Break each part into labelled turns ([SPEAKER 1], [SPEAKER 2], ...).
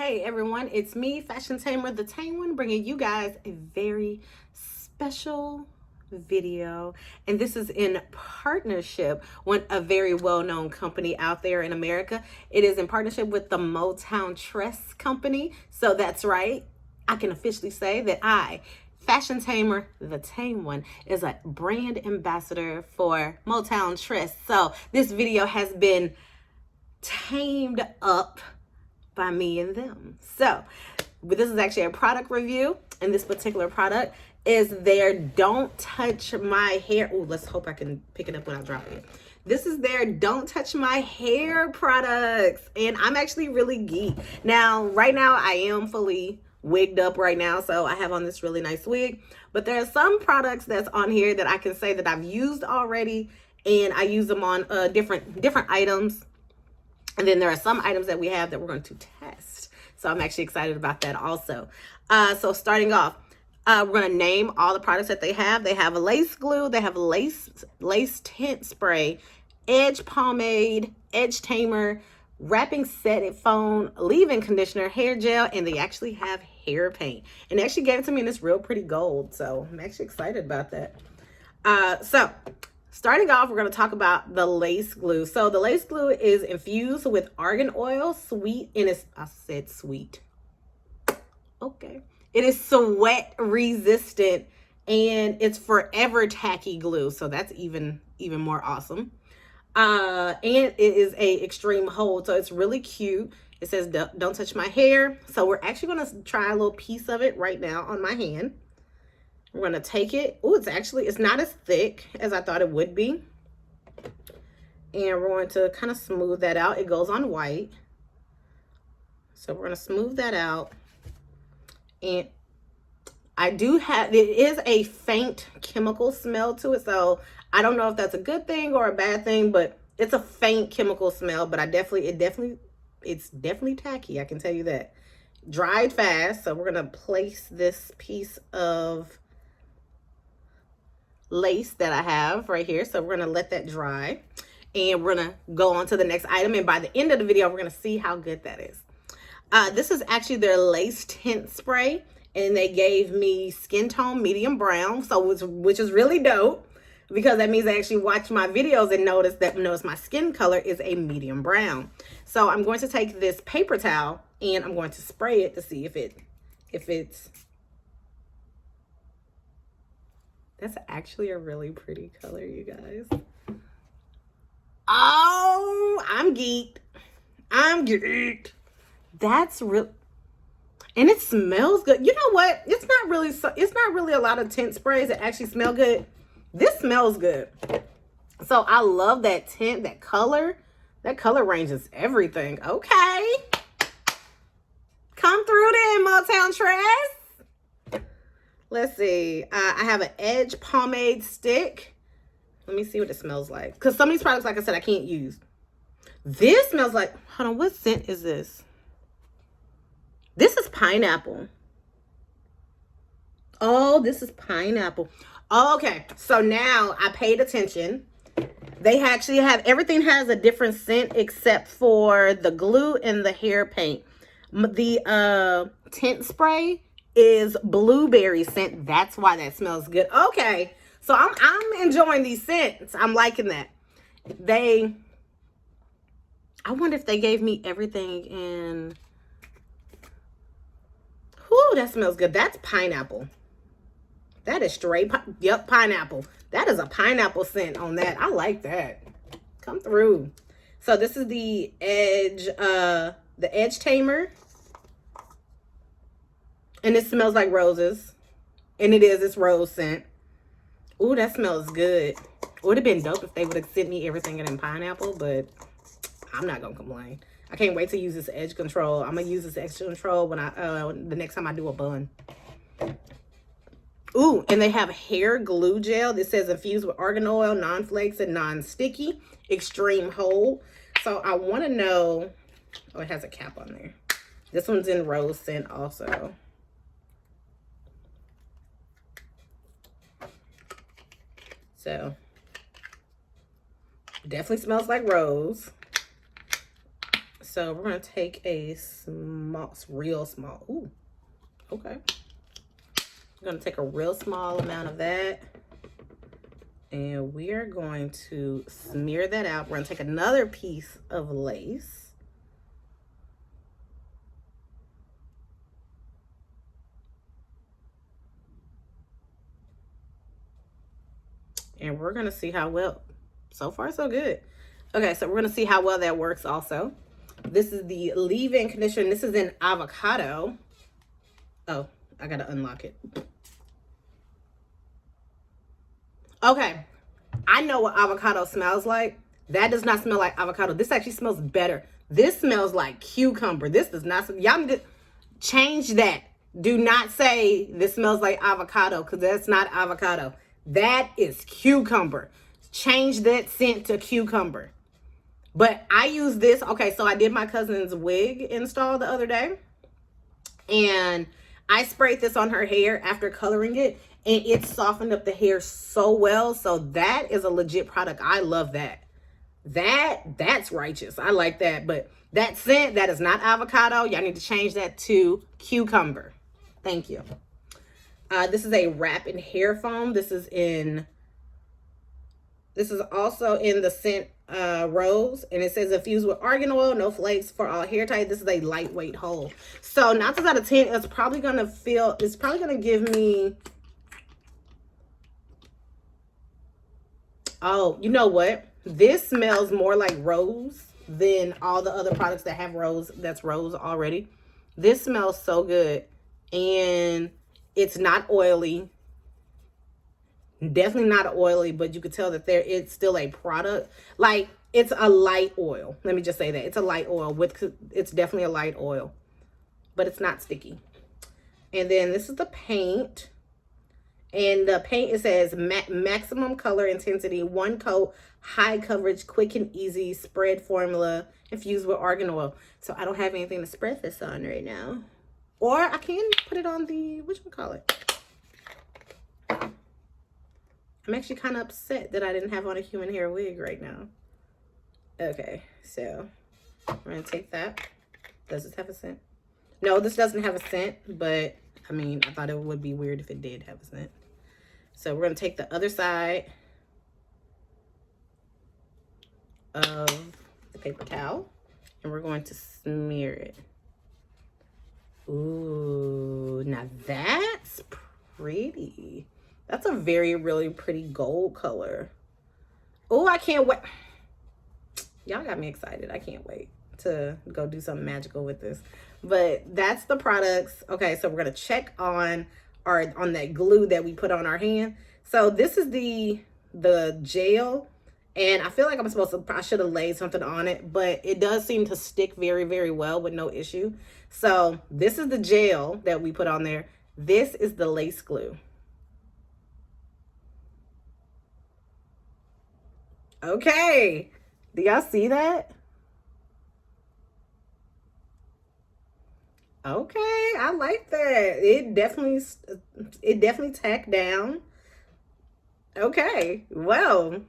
[SPEAKER 1] Hey everyone, it's me, Fashion Tamer, the Tame One, bringing you guys a very special video. And this is in partnership with a very well-known company out there in America. It is in partnership with the MotownTress company. So that's right, I can officially say that Fashion Tamer, the Tame One, is a brand ambassador for MotownTress. So this video has been tamed up by me and them. So this is actually a product review, and this particular product is their Don't Touch My Hair. Oh, let's hope I can pick it up without dropping it. This is their Don't Touch My Hair products, and I'm actually really geeked. Now, right now, I am fully wigged up right now, so I have on this really nice wig, but there are some products that's on here that I can say that I've used already, and I use them on different items. And then there are some items that we have that we're going to test. So I'm actually excited about that also. So starting off, we're going to name all the products that they have. They have a lace glue. They have a lace tint spray, edge pomade, edge tamer, wrapping setting foam, leave-in conditioner, hair gel, and they actually have hair paint. And they actually gave it to me in this real pretty gold. So I'm actually excited about that. Starting off, we're going to talk about the lace glue. So the lace glue is infused with argan oil, sweet, and I said sweet. Okay. It is sweat resistant, and it's forever tacky glue. So that's even more awesome. And it is a extreme hold. So it's really cute. It says, don't touch my hair. So we're actually going to try a little piece of it right now on my hand. We're going to take it. Oh, it's not as thick as I thought it would be. And we're going to kind of smooth that out. It goes on white. So we're going to smooth that out. And it is a faint chemical smell to it. So I don't know if that's a good thing or a bad thing, but it's a faint chemical smell. But it's definitely tacky. I can tell you that. Dried fast. So we're going to place this piece of lace that I have right here. So we're going to let that dry, and we're going to go on to the next item. And by the end of the video, we're going to see how good that is. This is actually their lace tint spray, and they gave me skin tone medium brown, which is really dope, because that means they actually watch my videos and notice my skin color is a medium brown. So I'm going to take this paper towel and I'm going to spray it to see if it's that's actually a really pretty color, you guys. Oh, I'm geeked. That's real. And it smells good. You know what? It's not really a lot of tint sprays that actually smell good. This smells good. So I love that tint, that color. That color range is everything. Okay. Come through then, MotownTress. Let's see. I have an edge pomade stick. Let me see what it smells like. Because some of these products, like I said, I can't use. This smells like, hold on, what scent is this? This is pineapple. Oh, this is pineapple. Oh, okay. So now I paid attention. They actually everything has a different scent except for the glue and the hair paint. The tint spray is blueberry scent. That's why that smells good. Okay, so I'm enjoying these scents. I'm liking that. I wonder if they gave me everything in. Whoo, that smells good. That's pineapple. That is straight pineapple. That is a pineapple scent on that. I like that. Come through. So this is the edge tamer. And it smells like roses. And it's rose scent. Ooh, that smells good. It would have been dope if they would have sent me everything in pineapple, but I'm not going to complain. I can't wait to use this edge control. I'm going to use this edge control when the next time I do a bun. Ooh, and they have hair glue gel. This says infused with argan oil, non-flakes, and non-sticky. Extreme hold. So I want to know. Oh, it has a cap on there. This one's in rose scent also. So, definitely smells like rose. So we're going to take a real small, ooh, okay. We're going to take a real small amount of that. And we are going to smear that out. We're going to take another piece of lace. And we're going to see how well, so far so good. Okay, so we're going to see how well that works also. This is the leave-in conditioner. This is in avocado. Oh, I got to unlock it. Okay, I know what avocado smells like. That does not smell like avocado. This actually smells better. This smells like cucumber. This does not, y'all need to change that. Do not say this smells like avocado, because that's not avocado. That is cucumber. Change that scent to cucumber. But I use this. Okay, so I did my cousin's wig install the other day. And I sprayed this on her hair after coloring it. And it softened up the hair so well. So that is a legit product. I love that. That's righteous. I like that. But that scent, that is not avocado. Y'all need to change that to cucumber. Thank you. This is a wrap in hair foam. This is also in the scent rose, and it says infused with argan oil, no flakes for all hair type. This is a lightweight hold. So 9 times out of 10, it's probably gonna give me, oh, you know what? This smells more like rose than all the other products that have rose, that's rose already. This smells so good, and it's not oily. Definitely not oily, but you could tell that it's still a product. Like, it's a light oil. Let me just say that. It's a light oil. It's definitely a light oil, but it's not sticky. And then this is the paint. And the paint, it says maximum color intensity, 1 coat, high coverage, quick and easy spread formula, infused with argan oil. So I don't have anything to spread this on right now. Or I can put it on the, whatchamacallit. I'm actually kind of upset that I didn't have on a human hair wig right now. Okay, so we're going to take that. Does this have a scent? No, this doesn't have a scent, but I mean, I thought it would be weird if it did have a scent. So we're going to take the other side of the paper towel, and we're going to smear it. Ooh, now that's pretty. That's a really pretty gold color. Oh, I can't wait. Y'all got me excited. I can't wait to go do something magical with this. But that's the products. Okay, so we're going to check on that glue that we put on our hand. So this is the gel. And I feel like I should have laid something on it, but it does seem to stick very, very well with no issue. So this is the gel that we put on there. This is the lace glue. Okay, do y'all see that? Okay, I like that. It definitely tacked down. Okay, well,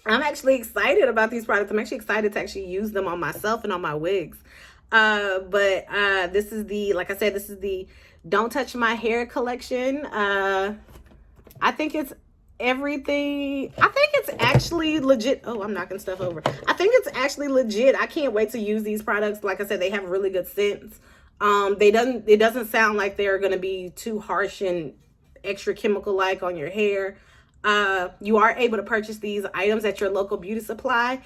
[SPEAKER 1] I'm actually excited about these products. I'm actually excited to actually use them on myself and on my wigs. This is the, like I said, this is the Don't Touch My Hair collection. I think it's everything. I think it's actually legit. Oh, I'm knocking stuff over. I think it's actually legit. I can't wait to use these products. Like I said, they have really good scents. It doesn't sound like they're going to be too harsh and extra chemical like on your hair. You are able to purchase these items at your local beauty supply.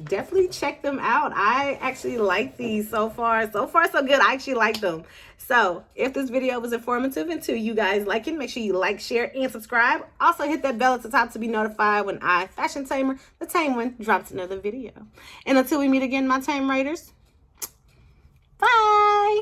[SPEAKER 1] Definitely check them out. I actually like these so far. So far, so good. I actually like them. So if this video was informative and to you guys like it, make sure you like, share, and subscribe. Also hit that bell at the top to be notified when I, Fashion Tamer, the Tame One, drops another video. And until we meet again, my Tame Raiders, bye.